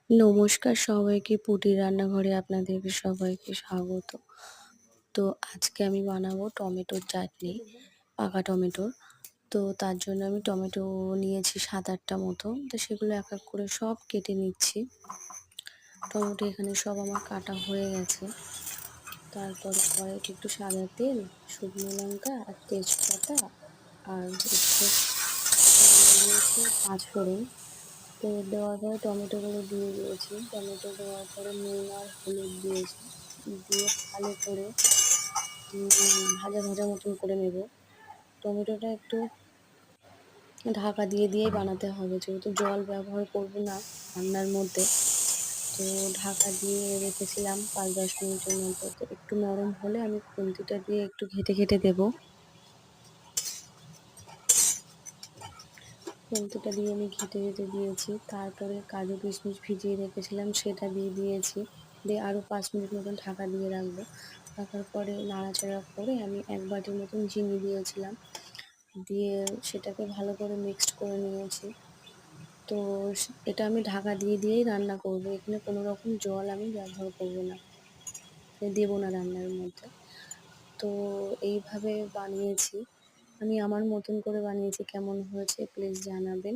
নমস্কার সবাইকে, পুটির রান্নাঘরে আপনাদের সবাইকে স্বাগত। তো আজকে আমি বানাবো টমেটোর চাটনি, পাকা টমেটোর। তো তার জন্য আমি টমেটো নিয়েছি 7-8টা মতো। তো সেগুলো এক এক করে সব কেটে নিচ্ছি। টমেটো এখানে সব আমার কাটা হয়ে গেছে। তারপরে কড়াইতে একটু সাদা তেল, শুকনো লঙ্কা আর তেজপাতা আর হচ্ছে দিয়েছি পাঁচফোড়ন। তো দেওয়ার পরে টমেটোগুলো দিয়ে দিয়েছি। টমেটো দেওয়ার পরে নুন আর হলুদ দিয়েছি। দিয়ে ভালো করে ভাজা ভাজা মতন করে নেব। টমেটোটা একটু ঢাকা দিয়ে দিয়েই বানাতে হবে, যেহেতু জল ব্যবহার করব না রান্নার মধ্যে। তো ঢাকা দিয়ে রেখেছিলাম 5-10 মিনিটের মতো। তো একটু নরম হলে আমি খুন্তিটা দিয়ে একটু ঘেটে ঘেটে দেবো। খুন্তিটা দিয়ে আমি ঘেটে ঘেটে দিয়েছি। তারপরে কাজু কিশমিশ ভিজিয়ে রেখেছিলাম সেটা দিয়ে দিয়েছি। দিয়ে আরও 5 মিনিট মতন ঢাকা দিয়ে রাখবো। রাখার পরে নাড়াচাড়া করে আমি 1 বাটির মতন চিনি দিয়েছিলাম। দিয়ে সেটাকে ভালো করে মিক্সড করে নিয়েছি। তো এটা আমি ঢাকা দিয়ে দিয়েই রান্না করব। এখানে কোনো রকম জল আমি ব্যবহার করব না, দেবো না রান্নার মধ্যে। তো এইভাবে বানিয়েছি। আমি আমার মতন করে বানিয়েছি, কেমন হয়েছে প্লিজ জানাবেন।